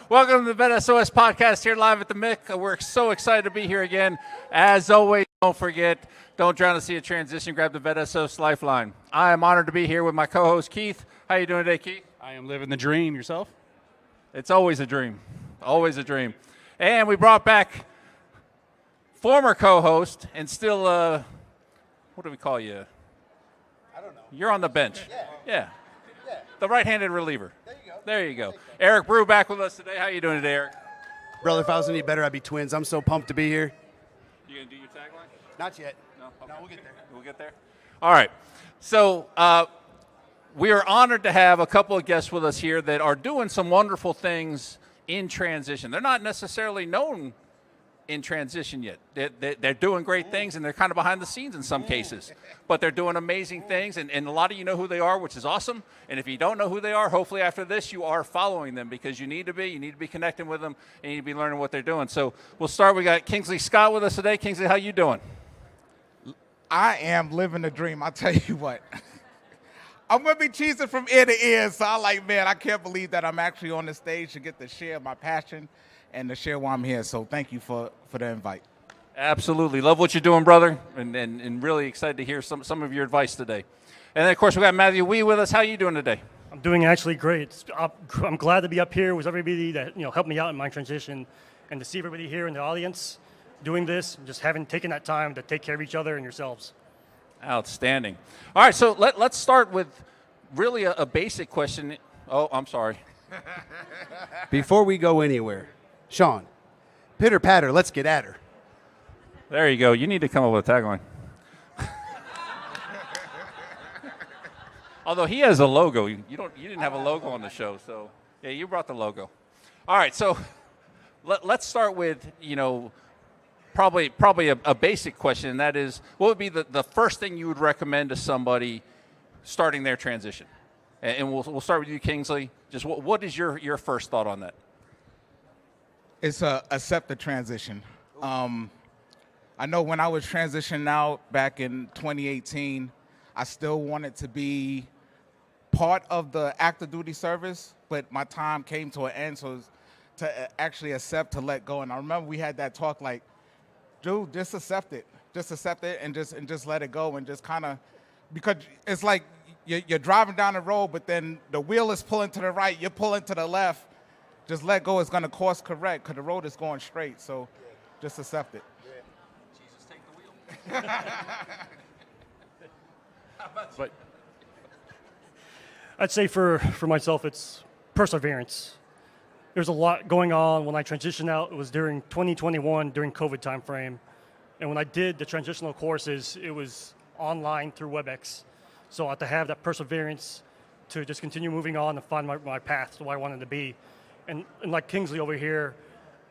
welcome to the S.O.S podcast here live at the MIC. We're so excited to be here again. As always, don't forget, don't drown to see a transition. Grab the S.O.S lifeline. I am honored to be here with my co-host, Keith. How you doing today, Keith? I am living the dream. Yourself? It's always a dream. Always a dream. And we brought back former co-host and still, what do we call you? I don't know. You're on the bench. Yeah. The right-handed reliever. There you go. There you go. Eric Brew back with us today. How you doing today, Eric? Brother, if I was any better, I'd be twins. I'm so pumped to be here. You going to do your tagline? Not yet. No? Okay. No, we'll get there. We'll get there? All right. So we are honored to have a couple of guests with us here that are doing some wonderful things in transition. They're not necessarily known in transition yet. They're doing great things, and they're kind of behind the scenes in some cases. But they're doing amazing things, and a lot of you know who they are, which is awesome. And if you don't know who they are, hopefully after this you are following them, because you need to be connecting with them, and you need to be learning what they're doing. So we'll start. We got Kingsley Scott with us today. Kingsley, how you doing? I am living the dream. I'll tell you what. I'm going to be cheesing from ear to ear, so I'm like, man, I can't believe that I'm actually on the stage to get to share my passion and to share why I'm here. So thank you for the invite. Absolutely. Love what you're doing, brother, and really excited to hear some of your advice today. And then, of course, we got Matthew Wee with us. How are you doing today? I'm doing actually great. I'm glad to be up here with everybody that helped me out in my transition, and to see everybody here in the audience doing this, just having taken that time to take care of each other and yourselves. Outstanding. All right, so let's start with really a basic question. Oh, I'm sorry. Before we go anywhere, Sean, pitter patter, let's get at her. There you go. You need to come up with a tagline. Although he has a logo, you didn't have a logo on the show, so yeah, you brought the logo. All right, so let's start with probably a basic question, and that is, what would be the first thing you would recommend to somebody starting their transition? And we'll start with you, Kingsley. Just what is your first thought on that? It's accept the transition. I know when I was transitioning out back in 2018, I still wanted to be part of the active duty service, but my time came to an end, so to actually accept, to let go. And I remember we had that talk like, dude, just accept it. Just accept it and just let it go, and just kind of, because it's like you're driving down the road, but then the wheel is pulling to the right, you're pulling to the left. Just let go. It's going to course correct because the road is going straight. So just accept it. Jesus, take the wheel. But I'd say for myself, it's perseverance. There's a lot going on. When I transitioned out, it was during 2021, during COVID time frame. And when I did the transitional courses, it was online through WebEx. So I had to have that perseverance to just continue moving on and find my path to where I wanted to be. And like Kingsley over here,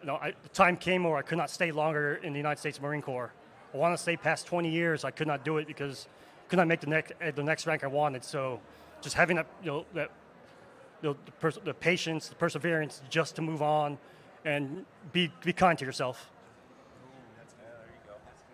the time came where I could not stay longer in the United States Marine Corps. I wanted to stay past 20 years. I could not do it because I could not make the next rank I wanted. So just having that the patience, the perseverance, just to move on and be kind to yourself.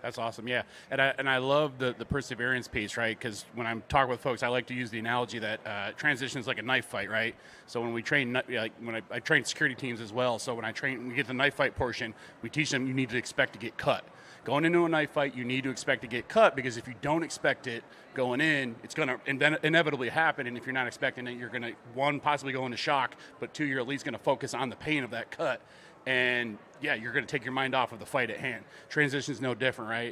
That's awesome, yeah. And I love the perseverance piece, right? Because when I'm talking with folks, I like to use the analogy that transition is like a knife fight, right? So when we train, like when I train security teams as well, so when we get the knife fight portion, we teach them you need to expect to get cut. Going into a knife fight, you need to expect to get cut, because if you don't expect it going in, it's going to inevitably happen. And if you're not expecting it, you're going to, one, possibly go into shock, but two, you're at least going to focus on the pain of that cut. And yeah, you're going to take your mind off of the fight at hand. Transition is no different, right?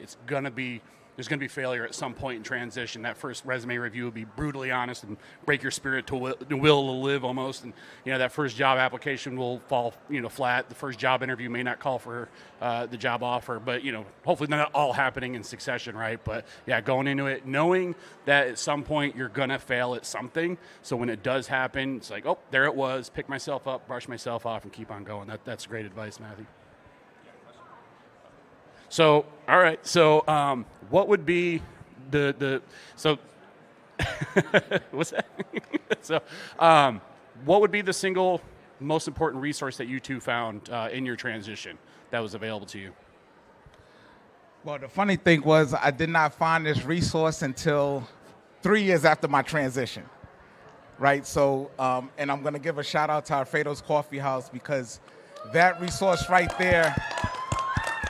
There's going to be failure at some point in transition. That first resume review will be brutally honest and break your spirit to will to live almost. And that first job application will fall flat. The first job interview may not call for the job offer, but hopefully not all happening in succession, right? But yeah, going into it knowing that at some point you're going to fail at something. So when it does happen, it's like, oh, there it was. Pick myself up, brush myself off, and keep on going. That's great advice, Matthew. So, all right. So, what would be so what's that? So, what would be the single most important resource that you two found in your transition that was available to you? Well, the funny thing was I did not find this resource until 3 years after my transition. right? So, and I'm going to give a shout out to Alfredo's Coffee House, because that resource right there,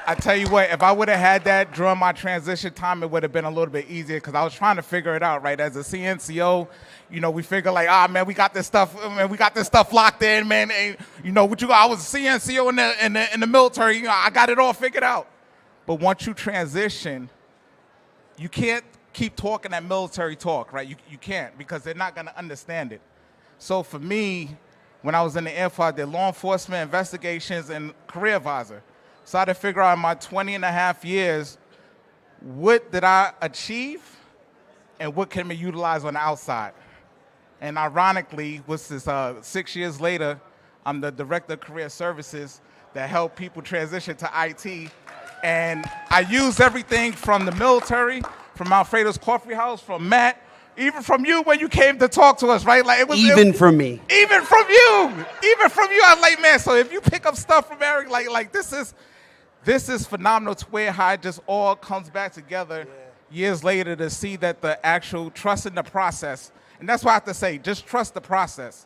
I tell you what, if I would have had that during my transition time, it would have been a little bit easier, because I was trying to figure it out, right? As a CNCO, we figure like, man, we got this stuff locked in, man. And, what you got? I was a CNCO in the military, I got it all figured out. But once you transition, you can't keep talking that military talk, right? You can't, because they're not going to understand it. So for me, when I was in the Air Force, I did law enforcement, investigations, and career advisor. So I had to figure out in my 20 and a half years, what did I achieve and what can be utilized on the outside? And ironically, 6 years later, I'm the Director of Career Services that help people transition to IT. And I use everything from the military, from Alfredo's Coffee House, from Matt, even from you when you came to talk to us, right? Like from me. Even from you. I was like, man, so if you pick up stuff from Eric, like this is phenomenal to where how it just all comes back together years later to see that the actual trust in the process. And that's why I have to say, just trust the process.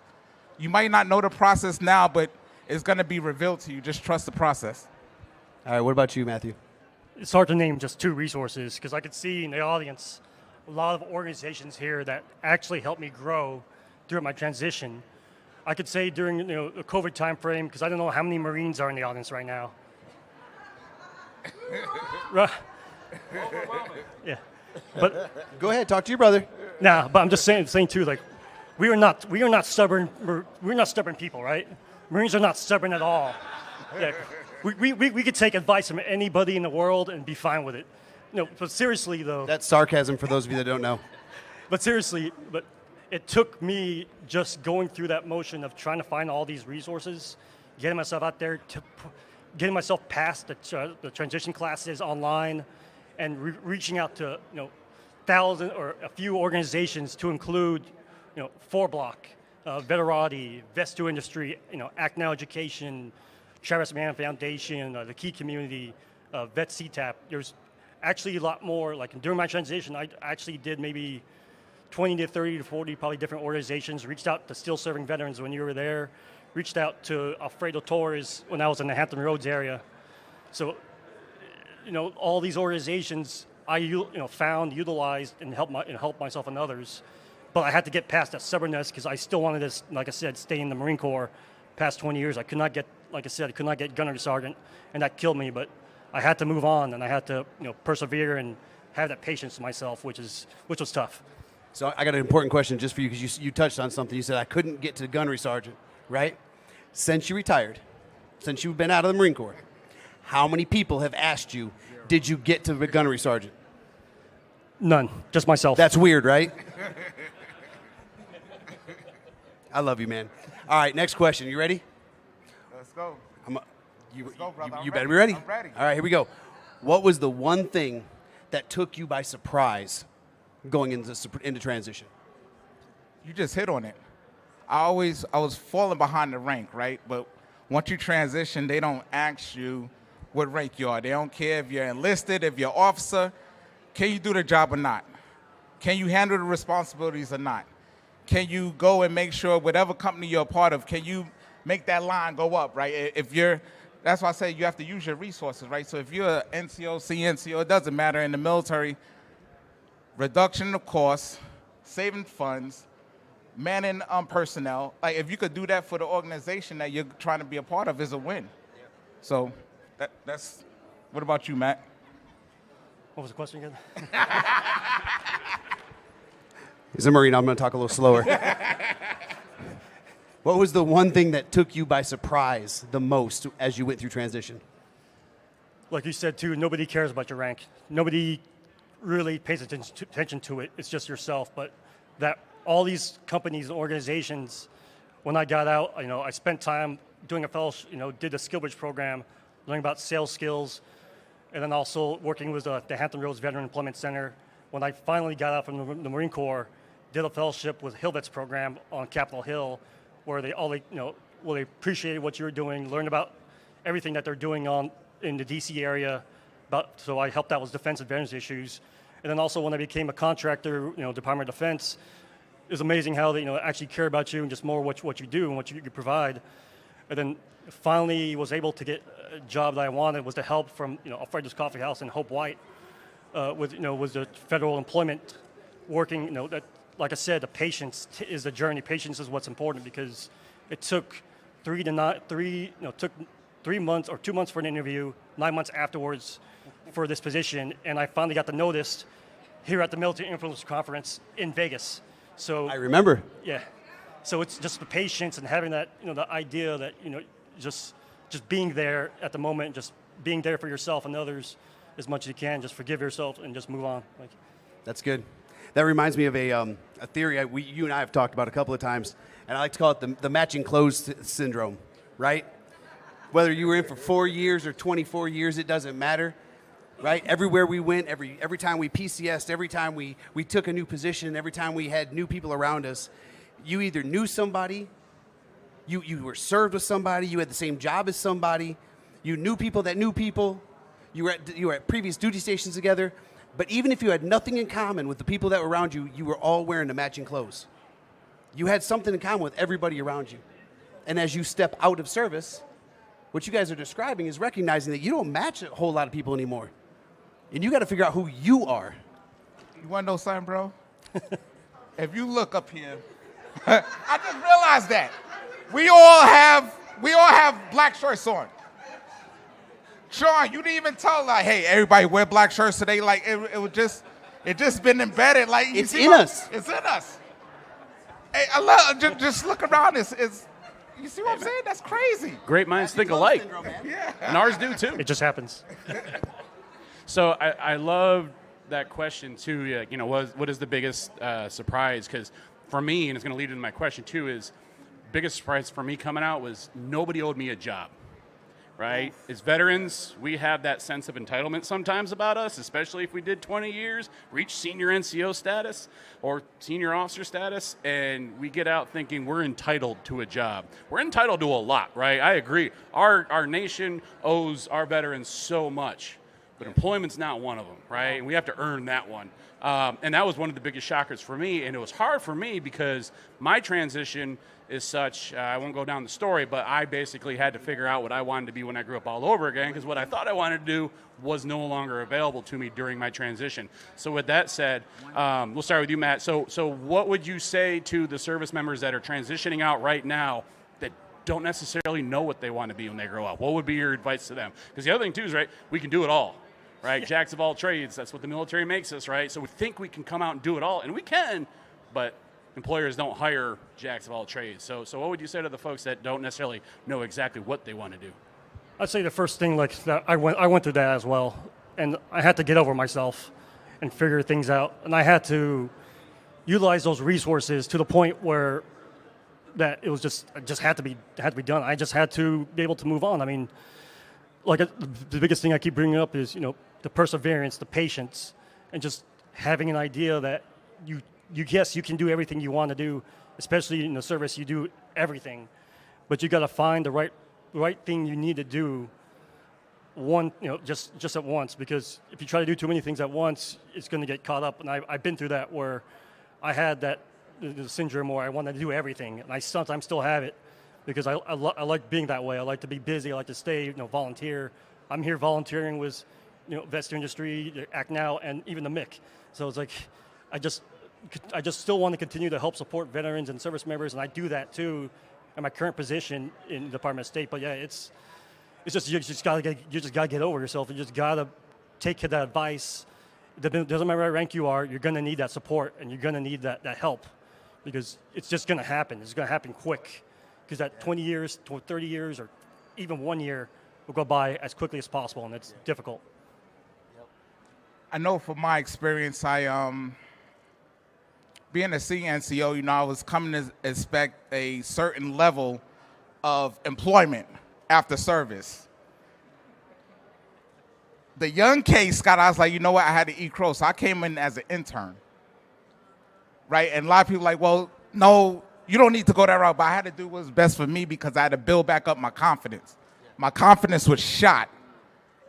You might not know the process now, but it's going to be revealed to you. Just trust the process. All right, what about you, Matthew? It's hard to name just two resources, because I could see in the audience a lot of organizations here that actually helped me grow during my transition. I could say during the COVID time frame, because I don't know how many Marines are in the audience right now. Right. Yeah, but go ahead, talk to your brother. Nah, but I'm just saying too. Like, we are not stubborn. We're not stubborn people, right? Marines are not stubborn at all. Yeah, we could take advice from anybody in the world and be fine with it. But seriously though. That's sarcasm for those of you that don't know. But seriously, it took me just going through that motion of trying to find all these resources, getting myself out there, getting myself past the transition classes online, and reaching out to thousands or a few organizations to include 4Block, Veterati, Vest2 Industry, Act Now Education, Travis Mann Foundation, the Key Community, Vet CTAP. There's actually a lot more. Like during my transition, I actually did maybe 20 to 30 to 40 probably different organizations, reached out to still serving veterans when you were there, reached out to Alfredo Torres when I was in the Hampton Roads area. So, all these organizations I found, utilized, and helped myself and others. But I had to get past that stubbornness, because I still wanted to, like I said, stay in the Marine Corps. Past 20 years, I could not get gunnery sergeant, and that killed me. But I had to move on, and I had to persevere and have that patience to myself, which was tough. So I got an important question just for you, because you touched on something. You said I couldn't get to gunnery sergeant, right? Since you retired, since you've been out of the Marine Corps, how many people have asked you, did you get to the gunnery sergeant? None, just myself. That's weird, right? I love you, man. All right, next question. You ready? Let's go. Let's go, brother. You better be ready. I'm ready. All right, here we go. What was the one thing that took you by surprise going into transition? You just hit on it. I was falling behind the rank, right? But once you transition, they don't ask you what rank you are. They don't care if you're enlisted, if you're officer. Can you do the job or not? Can you handle the responsibilities or not? Can you go and make sure whatever company you're a part of, can you make that line go up, right? That's why I say you have to use your resources, right? So if you're an NCO, CNCO, it doesn't matter. In the military, reduction of costs, saving funds, manning personnel. Like if you could do that for the organization that you're trying to be a part of, is a win. So that's. What about you, Matt? What was the question again? He's a Marine. I'm going to talk a little slower. What was the one thing that took you by surprise the most as you went through transition? Like you said, too, nobody cares about your rank. Nobody really pays attention to it. It's just yourself. But that all these companies and organizations, when I got out, I spent time doing a fellowship, did a skill bridge program, learning about sales skills, and then also working with the Hampton Roads Veteran Employment Center. When I finally got out from the Marine Corps, did a fellowship with Hill Vets program on Capitol Hill, where they appreciated what you were doing, learned about everything that they're doing in the DC area. So I helped out with defense and veterans issues. And then also when I became a contractor, Department of Defense, it's amazing how they actually care about you and just more what you do and what you provide. And then finally was able to get a job that I wanted, was the help from Alfredo's Coffee House and Hope White was the federal employment working. That, like I said, the patience is the journey. Patience is what's important, because it took 3 months or 2 months for an interview, 9 months afterwards for this position, and I finally got the notice here at the Military Influence Conference in Vegas. So I remember. Yeah. So it's just the patience and having that, the idea that, just being there at the moment, just being there for yourself and others as much as you can, just forgive yourself and just move on. That's good. That reminds me of a theory you and I have talked about a couple of times, and I like to call it the matching clothes syndrome, right? Whether you were in for 4 years or 24 years, it doesn't matter, right? Everywhere we went, every time we PCS'd, every time we took a new position, every time we had new people around us, you either knew somebody, you were served with somebody, you had the same job as somebody, you knew people that knew people, you were at previous duty stations together. But even if you had nothing in common with the people that were around you, you were all wearing the matching clothes. You had something in common with everybody around you. And as you step out of service, what you guys are describing is recognizing that you don't match a whole lot of people anymore. And you got to figure out who you are. You want to know something, bro? If you look up here, I just realized that we all have black shirts on. Sean, you didn't even tell, like, hey, everybody wear black shirts today. Like, it just been embedded. Like, it's in us. It's in us. Hey, I love, just look around. It's you see what I'm saying? That's crazy. Great minds think alike. Syndrome, Yeah. And ours do, too. It just happens. So I love that question, too. What is the biggest surprise? Because for me, and it's going to lead into my question, too, is biggest surprise for me coming out was nobody owed me a job. Right? As veterans, we have that sense of entitlement sometimes about us, especially if we did 20 years, reach senior NCO status or senior officer status, and we get out thinking we're entitled to a job. We're entitled to a lot, right? I agree. Our nation owes our veterans so much, but employment's not one of them, right? And we have to earn that one. And that was one of the biggest shockers for me, and it was hard for me because my transition is such, I won't go down the story, but I basically had to figure out what I wanted to be when I grew up all over again, because what I thought I wanted to do was no longer available to me during my transition. So with that said, we'll start with you, Matt. So what would you say to the service members that are transitioning out right now that don't necessarily know what they want to be when they grow up? What would be your advice to them? Because the other thing, too, is, right, we can do it all. Right, yeah. Jacks of all trades, that's what the military makes us, right? So we think we can come out and do it all, and we can, but employers don't hire jacks of all trades. So what would you say to the folks that don't necessarily know exactly what they want to do? I'd say the first thing, like, that I went through that as well, and I had to get over myself and figure things out, and I had to utilize those resources to the point where that it was just had to be done. I just had to be able to move on. I mean, like, the biggest thing I keep bringing up is the perseverance, the patience, and just having an idea that yes, you can do everything you want to do, especially in the service. You do everything, but you got to find the right thing you need to do. Just at once, because if you try to do too many things at once, it's going to get caught up. And I've been through that, where I had the syndrome where I wanted to do everything, and I sometimes still have it, because I like being that way. I like to be busy. I like to stay, volunteer. I'm here volunteering with, Vets Industry, Act Now, and even the MIC. So it's like, I just still want to continue to help support veterans and service members, and I do that too in my current position in the Department of State. But yeah, it's just you just gotta get over yourself. You just gotta take that advice. It doesn't matter what rank you are, you're gonna need that support, and you're gonna need that help, because it's just gonna happen. It's gonna happen quick, because that 20 years, 30 years, or even 1 year will go by as quickly as possible, and it's difficult. I know from my experience, being a CNCO, I was coming to expect a certain level of employment after service. The young case, Scott, I was like, I had to eat crow, so I came in as an intern, right? And a lot of people like, well, no, you don't need to go that route, but I had to do what was best for me, because I had to build back up my confidence. My confidence was shot,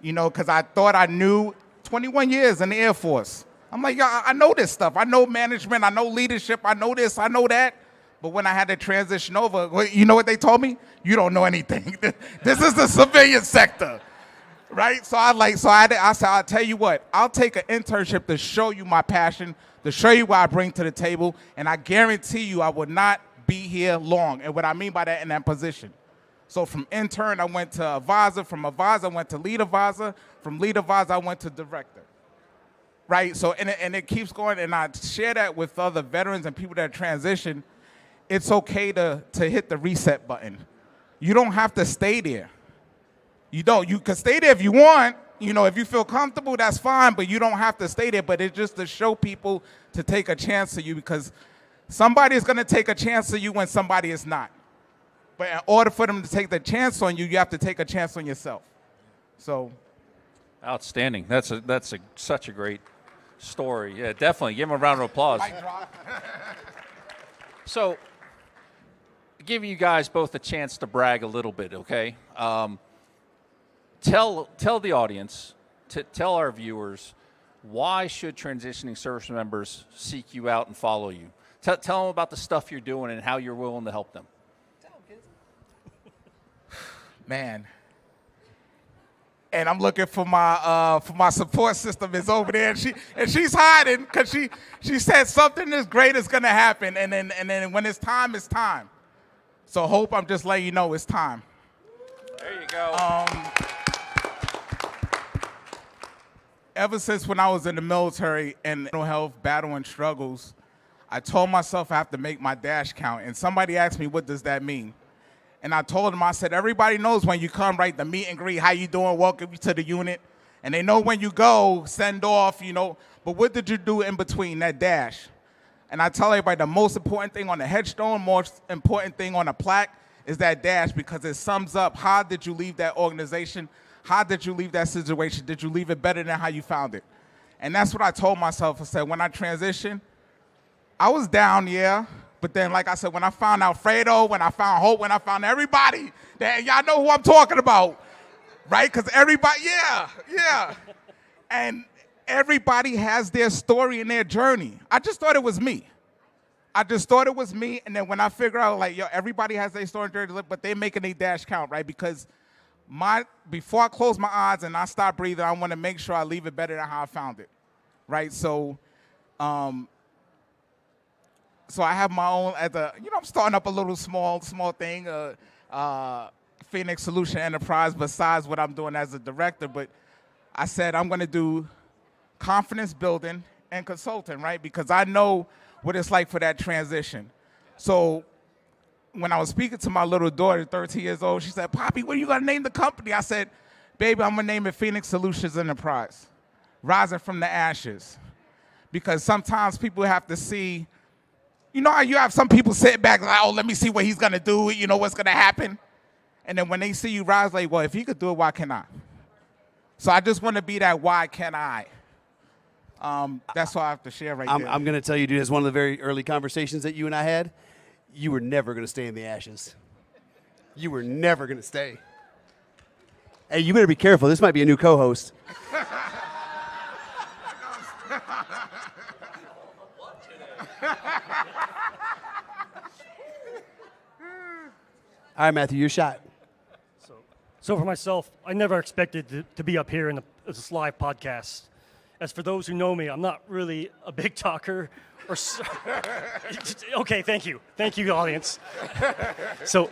because I thought I knew 21 years in the Air Force. I'm like, yeah, I know this stuff. I know management. I know leadership. I know this. I know that. But when I had to transition over, you know what they told me? You don't know anything. This is the civilian sector, right? So I said, I'll tell you what. I'll take an internship to show you my passion, to show you what I bring to the table, and I guarantee you I will not be here long. And what I mean by that, in that position. So from intern, I went to advisor. From advisor, I went to lead advisor. From lead advisor, I went to director. Right? So, and it keeps going, and I share that with other veterans and people that transition. It's okay to hit the reset button. You don't have to stay there. You can stay there if you want. You know, if you feel comfortable, that's fine, but you don't have to stay there. But it's just to show people to take a chance on you, because somebody is going to take a chance on you when somebody is not. But in order for them to take the chance on you, you have to take a chance on yourself. So, outstanding. That's such a great story. Yeah, definitely. Give him a round of applause. So, giving you guys both a chance to brag a little bit, okay? Tell the audience, tell our viewers, why should transitioning service members seek you out and follow you? Tell them about the stuff you're doing and how you're willing to help them. Man. And I'm looking for my support system is over there, and she's hiding because she said something as great is gonna happen, and then when it's time, it's time. So Hope, I'm just letting you know it's time. There you go. Ever since when I was in the military and mental health battle and struggles, I told myself I have to make my dash count. And somebody asked me, what does that mean? And I told them, I said, everybody knows when you come, right, the meet and greet, how you doing, welcome you to the unit. And they know when you go, send off, you know. But what did you do in between, that dash? And I tell everybody the most important thing on the headstone, most important thing on a plaque is that dash, because it sums up how did you leave that organization, how did you leave that situation, did you leave it better than how you found it? And that's what I told myself. I said, when I transitioned, I was down, yeah. But then, like I said, when I found Alfredo, when I found Hope, when I found everybody, y'all know who I'm talking about, right? Because everybody, yeah. And everybody has their story and their journey. I just thought it was me. And then when I figure out, like, yo, everybody has their story and journey, but they making their dash count, right? Because before I close my eyes and I stop breathing, I want to make sure I leave it better than how I found it, right? So, so I have my own, I'm starting up a little small thing, Phoenix Solution Enterprise, besides what I'm doing as a director. But I said I'm going to do confidence building and consulting, right? Because I know what it's like for that transition. So when I was speaking to my little daughter, 13 years old, she said, Poppy, what are you going to name the company? I said, baby, I'm going to name it Phoenix Solutions Enterprise, rising from the ashes. Because sometimes people have to see, you know how you have some people sit back like, oh, let me see what he's going to do, you know what's going to happen. And then when they see you rise, like, well, if he could do it, why can't I? So I just want to be that why can't I? That's all I have to share right there. I'm going to tell you, dude, as one of the very early conversations that you and I had, you were never going to stay in the ashes. You were never going to stay. Hey, you better be careful. This might be a new co-host. All right, Matthew, your shot. So for myself, I never expected to be up here in this live podcast. As for those who know me, I'm not really a big talker. Okay, thank you, audience. So,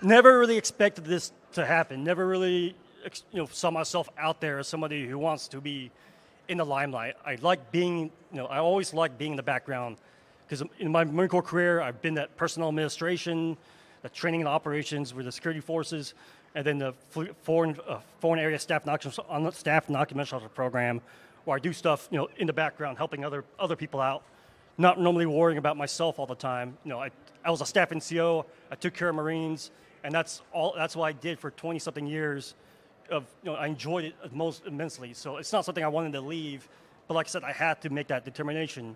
never really expected this to happen. Never really, saw myself out there as somebody who wants to be in the limelight. I always liked being in the background, because in my Marine Corps career, I've been that personnel administration, the training and operations with the security forces, and then the foreign area staff non-conventional program, where I do stuff, in the background, helping other people out, not normally worrying about myself all the time. I was a staff NCO, I took care of Marines, and that's what I did for 20-something years. I enjoyed it most immensely. So it's not something I wanted to leave, but like I said, I had to make that determination.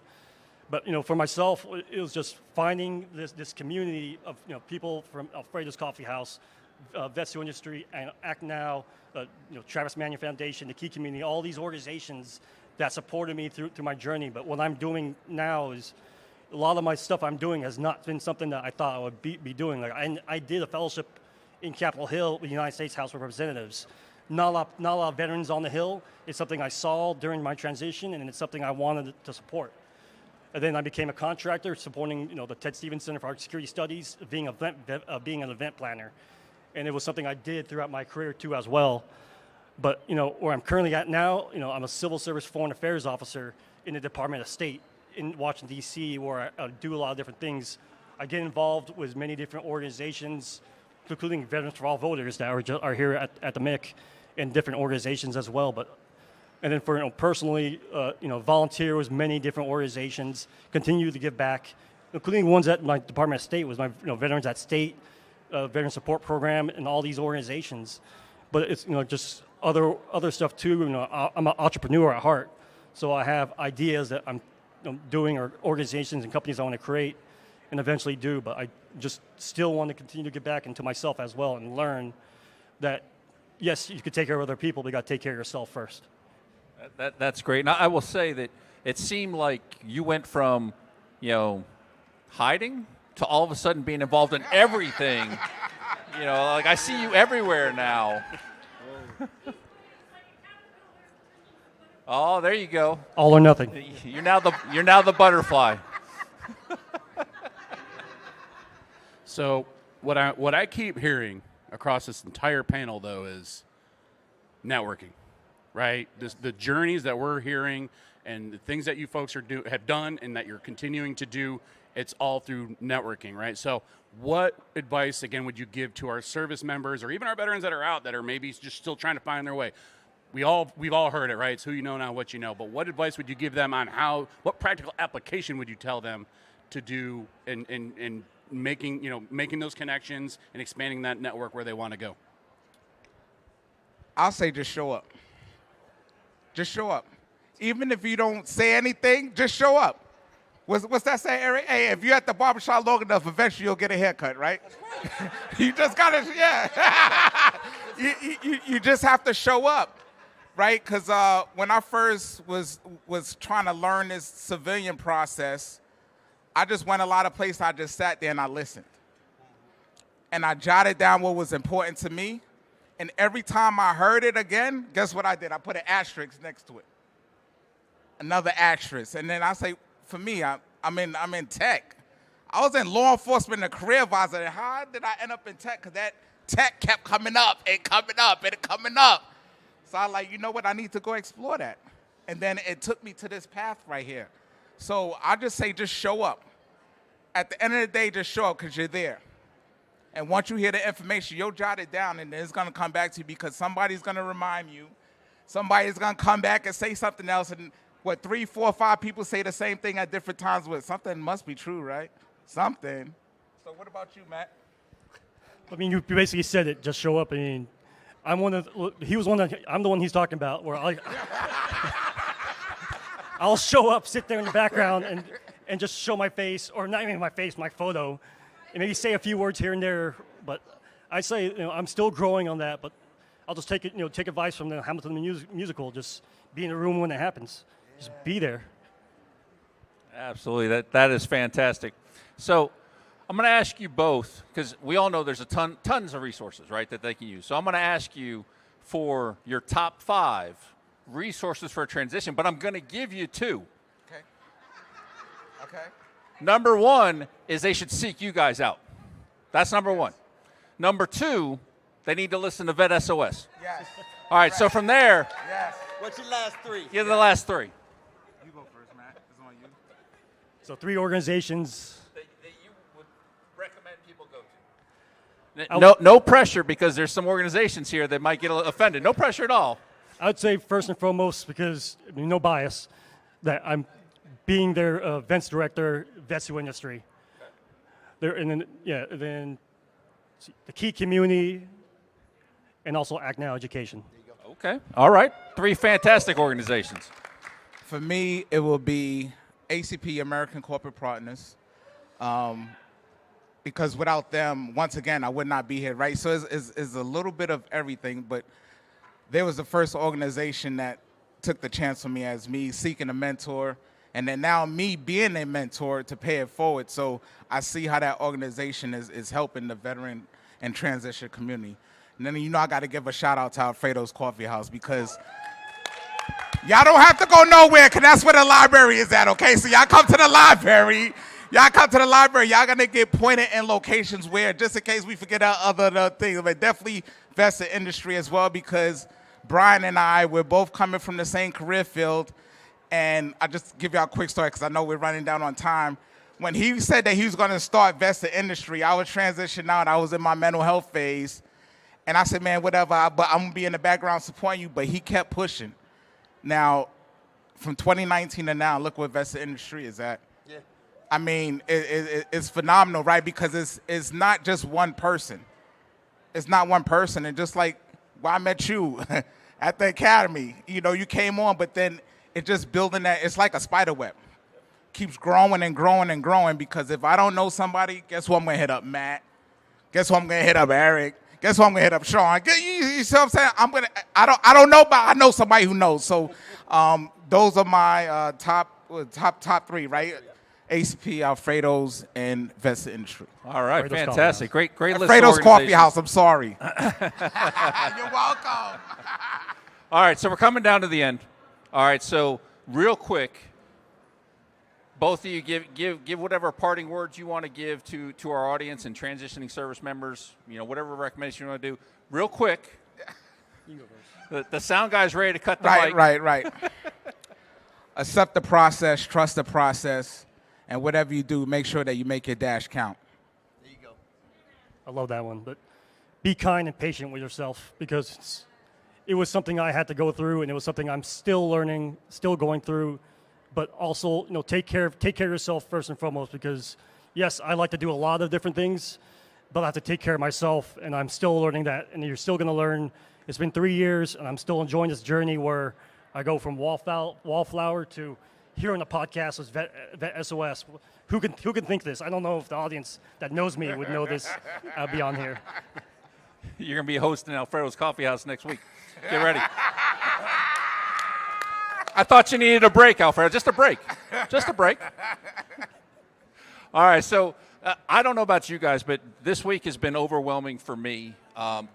But for myself, it was just finding this community of people from Alfredo's Coffee House, Vetsu Industry, and Act Now, Travis Manion Foundation, the Key Community, all these organizations that supported me through my journey. But what I'm doing now is a lot of my stuff I'm doing has not been something that I thought I would be doing. Like I did a fellowship in Capitol Hill with the United States House of Representatives. Not a lot of veterans on the Hill. It's something I saw during my transition, and it's something I wanted to support. And then I became a contractor supporting, the Ted Stevens Center for Security Studies, being an event planner. And it was something I did throughout my career too as well. But, where I'm currently at now, I'm a civil service foreign affairs officer in the Department of State in Washington, D.C., where I do a lot of different things. I get involved with many different organizations, including Veterans for All Voters that are here at the MIC, and different organizations as well. And then for personally, volunteer with many different organizations, continue to give back, including ones at my Department of State was my Veterans at State, Veteran Support Program, and all these organizations. But it's just other stuff too. I'm an entrepreneur at heart, so I have ideas that I'm doing, or organizations and companies I want to create, and eventually do. But I just still want to continue to give back into myself as well, and learn that yes, you could take care of other people, but you got to take care of yourself first. That's great. And I will say that it seemed like you went from, hiding to all of a sudden being involved in everything. Like I see you everywhere now. Oh, there you go. All or nothing. You're now the butterfly. So what I keep hearing across this entire panel, though, is networking, right? The journeys that we're hearing and the things that you folks have done and that you're continuing to do, it's all through networking, right? So what advice, again, would you give to our service members or even our veterans that are out that are maybe just still trying to find their way? We've all heard it, right? It's who you know, not what you know. But what advice would you give them on what practical application would you tell them to do in making those connections and expanding that network where they want to go? I'll say just show up. Just show up. Even if you don't say anything, just show up. What's that say, Eric? Hey, if you're at the barbershop long enough, eventually you'll get a haircut, right? You just gotta, you just have to show up, right? Because when I first was trying to learn this civilian process, I just went a lot of places. I just sat there and I listened. And I jotted down what was important to me. And every time I heard it again, guess what I did? I put an asterisk next to it. Another asterisk. And then I say, for me, I'm in tech. I was in law enforcement and a career advisor. And how did I end up in tech? Because that tech kept coming up and coming up and coming up. So I like, you know what? I need to go explore that. And then it took me to this path right here. So I just say, just show up. At the end of the day, just show up because you're there. And once you hear the information, you'll jot it down, and it's going to come back to you because somebody's going to remind you. Somebody's going to come back and say something else. And 3, 4, 5 people say the same thing at different times. Something must be true, right? Something. So what about you, Matt? I mean, you basically said it. Just show up. I mean, I'm the one he's talking about. Where I'll show up, sit there in the background, and just show my face, or not even my face, my photo, and maybe say a few words here and there. But I say, I'm still growing on that. But I'll just take advice from the Hamilton musical. Just be in the room when it happens. Just be there. Absolutely, that is fantastic. So I'm going to ask you both, because we all know there's tons of resources, right, that they can use. So I'm going to ask you for your top 5 resources for a transition, but I'm going to give you 2. Okay. Number 1 is they should seek you guys out. That's number 1. Number 2, they need to listen to Vet S.O.S. Yes. All right, so from there. Yes. What's your last 3? Yeah, the last 3. You go first, Matt. It's on you. So 3 organizations. That you would recommend people go to. No pressure, because there's some organizations here that might get offended. No pressure at all. I would say first and foremost, because no bias, that I'm being their events director, VETSU industry. Then the key community, and also Act Now Education. Okay. All right. 3 fantastic organizations. For me, it will be ACP, American Corporate Partners, because without them, once again, I would not be here, right? So it's a little bit of everything, but they was the first organization that took the chance on me as me seeking a mentor, and then now me being a mentor to pay it forward. So I see how that organization is helping the veteran and transition community. And then, I got to give a shout out to Alfredo's Coffee House, because y'all don't have to go nowhere, because that's where the library is at, okay? So y'all come to the library. Y'all going to get pointed in locations where, just in case we forget our other things, but definitely vested industry as well, because Brian and I, we're both coming from the same career field. And I'll just give y'all a quick story, because I know we're running down on time. When he said that he was going to start vested industry, I was transitioning out. I was in my mental health phase. And I said, man, whatever, but I'm going to be in the background supporting you. But he kept pushing. Now, from 2019 to now, look where vested industry is at. Yeah. I mean, it's phenomenal, right? Because it's not just one person. It's not one person. And just like I met you at the academy, you came on, but then it's just building that. It's like a spider web. Keeps growing and growing and growing, because if I don't know somebody, guess who I'm going to hit up? Matt. Guess who I'm going to hit up? Eric. Guess who I'm going to hit up? Sean. You see what I'm saying? I don't know, but I know somebody who knows. So those are my top three, right? ACP, Alfredo's, and vested industry. All right, Alfredo's fantastic. Great list. Alfredo's Coffee House. I'm sorry. You're welcome. All right, so we're coming down to the end. All right, so real quick, both of you give whatever parting words you want to give to our audience and transitioning service members. Whatever recommendation you want to do. Real quick. The sound guy's ready to cut the mic. Right. Accept the process, trust the process, and whatever you do, make sure that you make your dash count. There you go. I love that one. But be kind and patient with yourself, because it was something I had to go through, and it was something I'm still learning, still going through. But also, take care of yourself first and foremost, because yes, I like to do a lot of different things, but I have to take care of myself, and I'm still learning that, and you're still going to learn. It's been 3 years, and I'm still enjoying this journey where I go from Wallflower to here on the podcast with Vet S.O.S. Who can think this? I don't know if the audience that knows me would know this. I'll be on here. You're going to be hosting Alfredo's Coffee House next week. Get ready. I thought you needed a break, Alfredo. Just a break. All right, so I don't know about you guys, but this week has been overwhelming for me,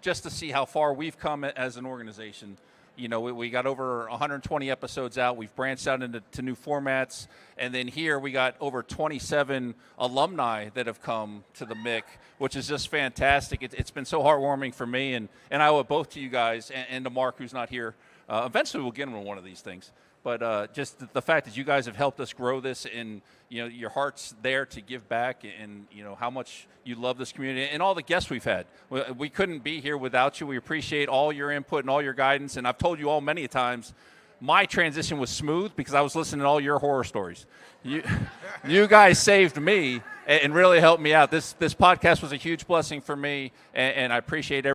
just to see how far we've come as an organization. We got over 120 episodes out. We've branched out into new formats. And then here we got over 27 alumni that have come to the MIC, which is just fantastic. It's been so heartwarming for me. And I owe it both to you guys and to Mark, who's not here. Eventually we'll get him on one of these things. But just the fact that you guys have helped us grow this, and your heart's there to give back, and how much you love this community, and all the guests we've had. We couldn't be here without you. We appreciate all your input and all your guidance. And I've told you all many times, my transition was smooth because I was listening to all your horror stories. You guys saved me and really helped me out. This podcast was a huge blessing for me, and I appreciate everything.